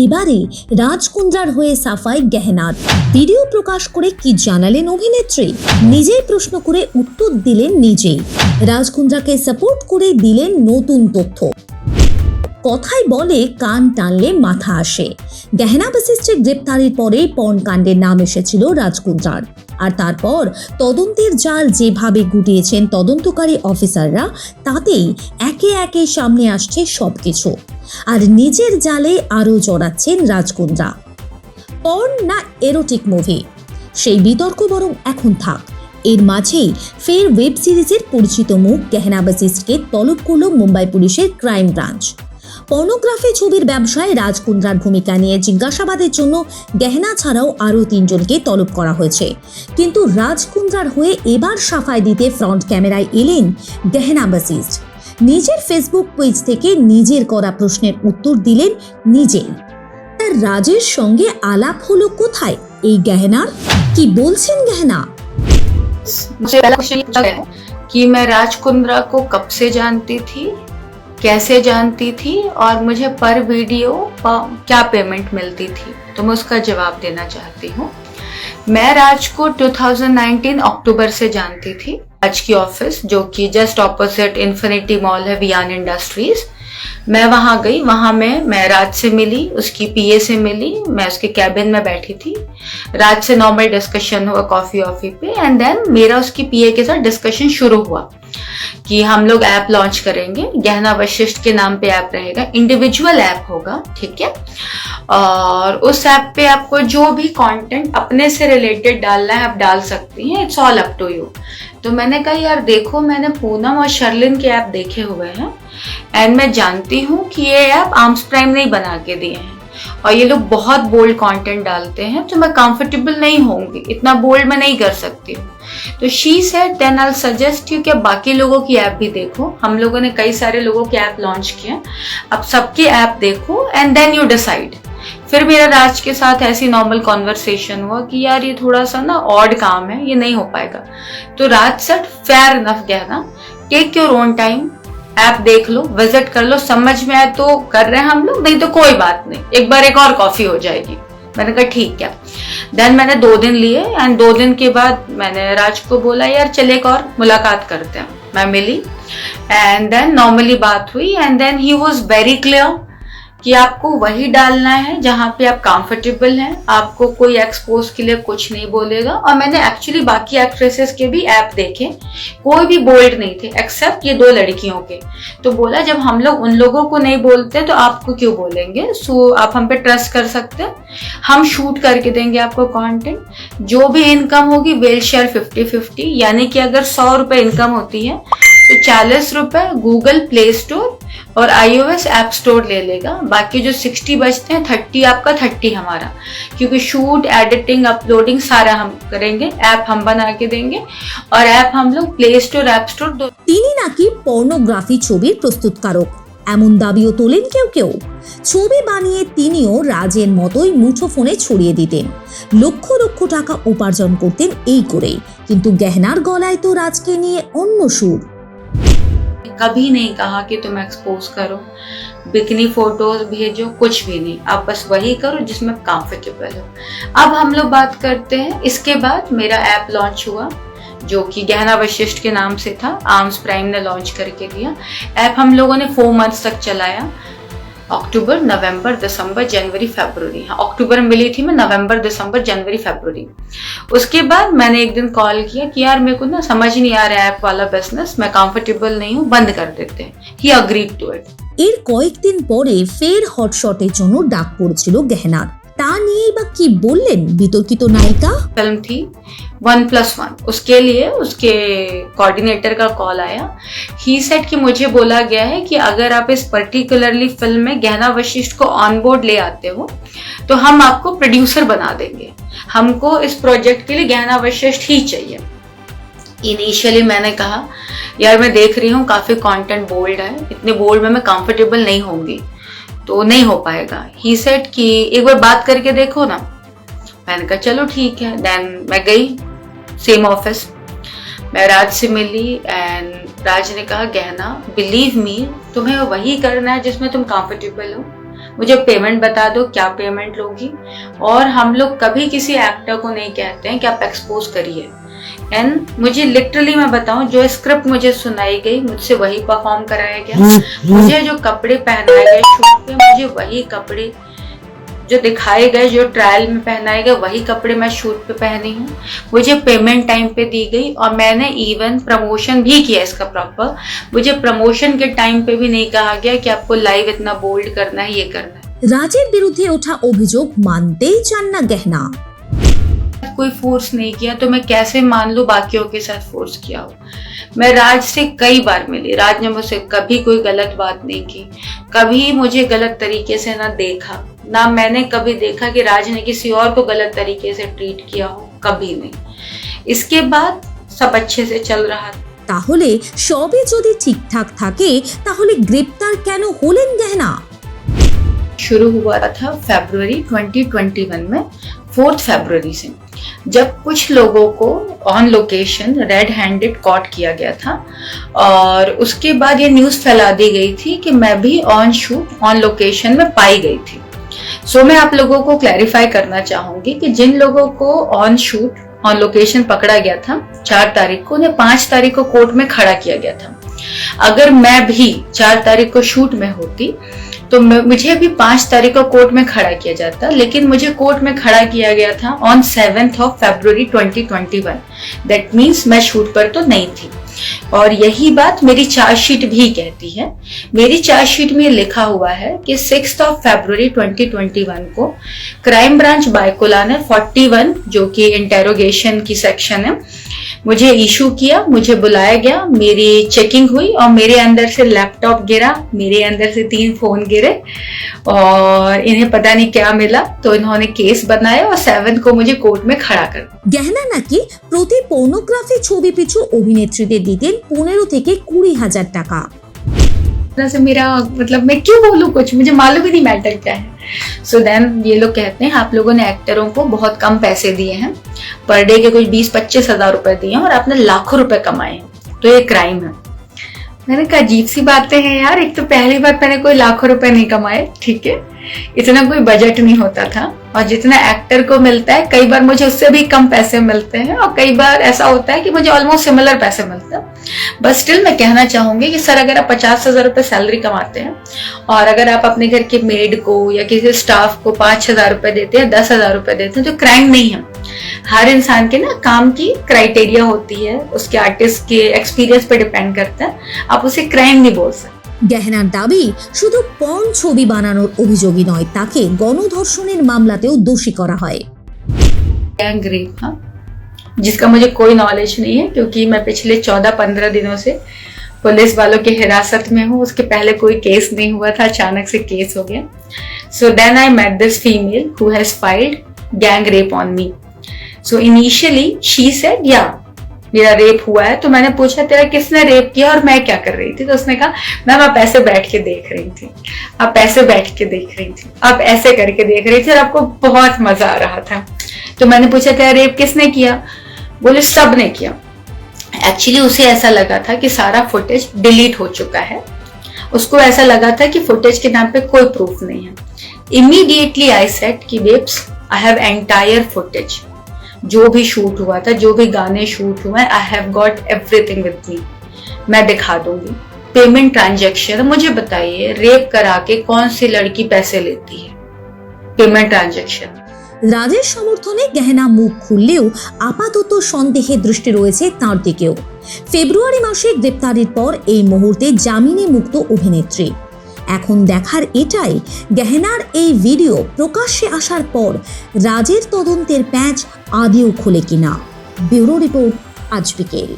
এবারে রাজ কুন্দ্রার হয়ে সাফাই গেহনার। ভিডিও প্রকাশ করে কি জানালেন অভিনেত্রী? নিজেই প্রশ্ন করে উত্তর দিলেন নিজেই। রাজ কুন্দ্রাকে সাপোর্ট করে দিলেন নতুন তথ্য। কথাই বলে কান টানলে মাথা আসে। গেহনা বশিষ্ঠের গ্রেপ্তারির পরেই পর্ন কাণ্ডের নাম এসেছিল রাজ কুন্দ্রার। আর তারপর তদন্তের জাল যেভাবে গুটিয়েছেন তদন্তকারী অফিসাররা, তাতেই একে একে সামনে আসছে সবকিছু। আর নিজের জালে আরও জড়াচ্ছেন রাজ কুন্দ্রা। পর্ন না এরোটিক মুভি, সেই বিতর্ক বরং এখন থাক। এর মাঝেই ফের ওয়েব সিরিজের পরিচিত মুখ গেহনা বশিষ্ঠকে তলব করল মুম্বাই পুলিশের ক্রাইম ব্রাঞ্চ। পর্নোগ্রাফি ছবির ব্যবসায় রাজ কুন্দ্রার ভূমিকা নিয়ে জিজ্ঞাসাবাদের জন্য গেহনা ছাড়াও আরও 3 জনকে তলব করা হয়েছে। কিন্তু রাজ কুন্দ্রার হয়ে এবার সাফাই দিতে ফ্রন্ট ক্যামেরায় এলেন গেহনা বশিষ্ঠ। নিজের ফেসবুক পেজ থেকে নিজের করা প্রশ্নের উত্তর দিলেন নিজেই। তার রাজের সঙ্গে আলাপ হলো কোথায় এই গেহনার? কি বলছেন গেহনা? मुझे पहला क्वेश्चन ये पूछा गया है कि मैं राज कुंद्रा को कब से जानती थी, कैसे जानती थी और मुझे पर वीडियो क्या पेमेंट मिलती थी, तो मैं उसका जवाब देना चाहती हूँ। मैं राज को 2019 अक्टूबर से जानती थी। राज की ऑफिस जो कि जस्ट ऑपोजिट इन्फिनिटी मॉल है, वियान इंडस्ट्रीज, मैं वहां गई। वहां मैं राज से मिली, उसकी पीए से मिली। मैं उसके कैबिन में बैठी थी। राज से नॉर्मल डिस्कशन हुआ कॉफी ऑफी पे, एंड देन मेरा उसकी पीए के साथ डिस्कशन शुरू हुआ कि हम लोग ऐप लॉन्च करेंगे। गहना वशिष्ठ के नाम पे ऐप रहेगा, इंडिविजुअल ऐप होगा, ठीक है। और उस ऐप पे आपको जो भी कंटेंट अपने से रिलेटेड डालना है आप डाल सकती हैं, it's all up to you. तो मैंने कहा यार देखो, मैंने पूनम और शर्लिन के ऐप देखे हुए हैं एंड मैं जानती हूँ कि ये ऐप आर्म्स प्राइम नहीं बना के दिए हैं और ये लोग बहुत बोल्ड कंटेंट डालते हैं, तो मैं कंफर्टेबल नहीं होंगी, इतना बोल्ड मैं नहीं कर सकती हूँ। तो she said then I will suggest you कि बाकी लोगों की ऐप भी देखो। हम लोगों ने कई सारे लोगों के ऐप लॉन्च किए, अब सबके ऐप देखो एंड देन यू डिसाइड। फिर मेरा राज के साथ ऐसी नॉर्मल कॉन्वर्सेशन हुआ कि यार ये थोड़ा सा ना ऑड काम है, ये नहीं हो पाएगा। तो Raj said fair enough Gehna, take your own time, ऐप देख लो, विजिट कर लो, समझ में आए तो कर रहे हैं हम लोग, नहीं तो कोई बात नहीं, एक बार एक और कॉफी हो जाएगी। मैंने कहा ठीक है। देन मैंने 2 दिन लिए एंड 2 दिन के बाद मैंने राज को बोला यार चल एक और मुलाकात करते हैं। मैं मिली एंड देन नॉर्मली बात हुई and then he was very clear कि आपको वही डालना है जहाँ पे आप कंफर्टेबल हैं, आपको कोई एक्सपोज के लिए कुछ नहीं बोलेगा। और मैंने एक्चुअली बाकी एक्ट्रेसेस के भी ऐप देखे, कोई भी बोल्ड नहीं थे एक्सेप्ट ये 2 लड़कियों के। तो बोला जब हम लोग उन लोगों को नहीं बोलते तो आपको क्यों बोलेंगे, सो आप हम पे ट्रस्ट कर सकते हैं, हम शूट करके देंगे आपको कंटेंट, जो भी इनकम होगी वेल शेयर 50-50, यानी कि अगर 100 रुपए इनकम होती है तो 40 रुपए गूगल प्ले स्टोर और iOS ऐप स्टोर ले लेगा, बाकी जो 60 बचते हैं 30 आपका 30 हमारा, क्योंकि शूट एडिटिंग अपलोडिंग सारा हम करेंगे, ऐप हम बना के देंगे और ऐप हम लोग प्ले स्टोर ऐप स्टोर। তিনি নাকি পর্নোগ্রাফি ছবির প্রস্তুতকারক, এমন দাবিও তোলেন কেউ কেউ। ছবি বানিয়ে তিনিও রাজের মতোই মুঠোফোনে ছড়িয়ে দিতেন, লক্ষ লক্ষ টাকা উপার্জন করতেন এই করেই। কিন্তু গেহনার গলায় তো রাজকে নিয়ে অন্য সুর। कभी नहीं कहा कि तुम एक्सपोज करो, बिकनी फोटोज भेजो, कुछ भी नहीं, आप बस वही करो जिसमें कंफर्टेबल हो। अब हम लोग बात करते हैं, इसके बाद मेरा ऐप लॉन्च हुआ जो कि गहना वशिष्ठ के नाम से था, आर्म्स प्राइम ने लॉन्च करके दिया। ऐप हम लोगों ने 4 मंथ्स तक चलाया, अक्टूबर, नवंबर, दिसंबर, जनवरी, फरवरी। हाँ, अक्टूबर में मिली थी मैं, नवंबर, दिसंबर, जनवरी, फरवरी। उसके बाद मैंने एक दिन कॉल किया कि यार मेरे को ना समझ नहीं आ रहा है ऐप वाला बिजनेस, मैं कंफर्टेबल नहीं हूँ, बंद कर देते हैं। He agreed to it. এর কয়েকদিন পরে ফের হটশটের জন্য ডাক পড়েছিল গেহনার। তা নিয়েই বা কি বললেন বিতর্কিত নায়িকা? फिल्म थी 1+1, उसके लिए उसके कोऑर्डिनेटर का कॉल आया। ही सेड कि मुझे बोला गया है कि अगर आप इस पर्टिकुलरली फिल्म में गहना वशिष्ठ को ऑन बोर्ड ले आते हो तो हम आपको प्रोड्यूसर बना देंगे, हमको इस प्रोजेक्ट के लिए गहना वशिष्ठ ही चाहिए। इनिशियली मैंने कहा यार मैं देख रही हूँ काफी कंटेंट बोल्ड है, इतने बोल्ड में मैं कंफर्टेबल नहीं होंगी, तो नहीं हो पाएगा। ही सेड कि एक बार बात करके देखो ना। मैंने कहा चलो ठीक है। देन मैं गई सेम ऑफिस, मैं राज से मिली एंड राज ने कहा गहना बिलीव मी, तुम्हें वही करना है जिसमें तुम कंफर्टेबल हो, मुझे पेमेंट बता दो, क्या पेमेंट लोगी। और हम लोग कभी किसी एक्टर को नहीं कहते हैं कि आप एक्सपोज करिए। एंड मुझे लिटरली मैं बताऊं, जो स्क्रिप्ट मुझे सुनाई गई मुझसे वही परफॉर्म कराया गया। मुझे जो कपड़े पहनाए गए शूट पे, मुझे वही कपड़े जो दिखाए गए, जो ट्रायल में पहनाए गए, वही कपड़े मैं शूट पे पहनी हूँ। मुझे पेमेंट टाइम पे दी गई और मैंने इवन प्रमोशन भी किया इसका प्रॉपर। मुझे प्रमोशन के टाइम पे भी नहीं कहा गया कि आपको लाइव इतना बोल्ड करना है, ये करना है। রাজের বিরুদ্ধে ওঠা অভিযোগ মানতেই চান না গেহনা। कोई फोर्स नहीं किया तो मैं कैसे मान लूं बाकियों के साथ फोर्स किया हो। मैं राज से कई बार मिली, राज ने मुझसे कभी कोई गलत बात नहीं की, कभी मुझे गलत तरीके से ना देखा, ना मैंने कभी देखा कि राज ने किसी और को गलत तरीके से ट्रीट किया हो, कभी नहीं। इसके बाद सब अच्छे से चल रहा था। তাহলে সবই যদি ঠিকঠাক থাকে তাহলে গ্রেপ্তার কেন হলেন গেহনা? शुरू हुआ था फरवरी 2021 में, 4 फरवरी से, जब कुछ लोगों को on location red handed caught किया गया था। और उसके बाद ये न्यूज़ फैला दी गई थी कि मैं भी ऑन शूट ऑन लोकेशन में पाई गई थी। सो मैं आप लोगों को क्लैरिफाई करना चाहूंगी कि जिन लोगों को ऑन शूट ऑन लोकेशन पकड़ा गया था 4 तारीख को, उन्हें 5 तारीख को कोर्ट में खड़ा किया गया था। अगर मैं भी 4 तारीख को शूट में होती तो मुझे भी 5 तारीख को कोर्ट में खड़ा किया जाता, लेकिन मुझे कोर्ट में खड़ा किया गया था ऑन 7 फरवरी 2021। दैट मीन्स मैं शूट पर तो नहीं थी। और यही बात मेरी चार्जशीट भी कहती है। मेरी चार्जशीट में लिखा हुआ है कि 6 फरवरी 2021 को क्राइम ब्रांच बायकुला ने 41, जो कि इंटेरोगेशन की सेक्शन है, मुझे इशू किया, मुझे बुलाया गया, मेरी चेकिंग हुई और मेरे अंदर से लैपटॉप गिरा, मेरे अंदर से 3 फोन गिरे और इन्हें पता नहीं क्या मिला, तो इन्होंने केस बनाया और 7 को मुझे कोर्ट में खड़ा कर। গেহনা নাকি প্রতি পর্নোগ্রাফি ছবি পিছু অভিনেত্রীদের দিতেন 15 থেকে 20,000 টাকা। से मेरा मतलब मैं क्यों बोलूं, कुछ मुझे मालूम ही नहीं मैटर क्या है। सो देन ये लोग कहते हैं आप लोगों ने एक्टरों को बहुत कम पैसे दिए हैं, पर डे के कुछ 20-25 हजार रुपए दिए हैं और आपने लाखों रुपए कमाए हैं, तो ये क्राइम है। मैंने कहा अजीब सी बातें हैं यार, एक तो पहली बार मैंने कोई लाखों रुपए नहीं कमाए, ठीक है, इतना कोई बजट नहीं होता था, और जितना एक्टर को मिलता है कई बार मुझे उससे भी कम पैसे मिलते हैं, और कई बार ऐसा होता है कि मुझे ऑलमोस्ट सिमिलर पैसे मिलते हैं। बस स्टिल मैं कहना चाहूंगी कि सर अगर आप 50,000 रुपए सैलरी कमाते हैं और अगर आप अपने घर के मेड को या किसी स्टाफ को 5,000 रुपए देते हैं, 10,000 रुपए देते हैं, तो क्राइम नहीं है। हर इंसान के ना काम की क्राइटेरिया होती है, उसके आर्टिस्ट के एक्सपीरियंस पे डिपेंड करता है, आप उसे क्राइम नहीं बोल सकते। গেহনার দাবি শুধু পর্ন ছবি বানানোর অভিযোগই নয়, তাকে গণধর্ষণের মামলাতেও দোষী করা হয়। गैंग रेप, हाँ, जिसका मुझे कोई नॉलेज नहीं है क्योंकि मैं पिछले 14-15 दिनों से पुलिस वालों की हिरासत में हूँ। उसके पहले कोई केस नहीं हुआ था, अचानक से केस हो गया। So then I met this female who has filed gang rape on me. So initially she said या मेरा रेप हुआ है। तो मैंने पूछा तेरा किसने रेप किया और मैं क्या कर रही थी, तो उसने कहा मैम आप ऐसे बैठ के देख रही थी, आप ऐसे बैठ के देख रही थी, आप ऐसे करके देख रही थी और आपको बहुत मजा आ रहा था। तो मैंने पूछा तेरा रेप किसने किया, बोले सब ने किया। एक्चुअली उसे ऐसा लगा था कि सारा फुटेज डिलीट हो चुका है, उसको ऐसा लगा था कि फुटेज के नाम पे कोई प्रूफ नहीं है। इमीडिएटली आई सेड कि babes I have entire footage, जो भी शूट हुआ था, जो भी गाने शूट हुए, I have got everything with me, मैं दिखा दूंगी। पेमेंट ट्रांजैक्शन, मुझे बताइए रेप करा के कौन सी लड़की पैसे लेती है, पेमेंट ट्रांजैक्शन। রাজের সমর্থনে গেহনা মুখ খুললেও আপাতত সন্দেহে দৃষ্টি রয়েছে তাঁর দিকেও। ফেব্রুয়ারি মাসে গ্রেপ্তারের পর এই মুহূর্তে জামিনে মুক্ত অভিনেত্রী। এখন দেখার এটাই গেহনার এই ভিডিও প্রকাশ্যে আসার পর রাজের তদন্তের প্যাঁচ আদেও খোলে কিনা। ব্যুরো রিপোর্ট, আজ বিকেল।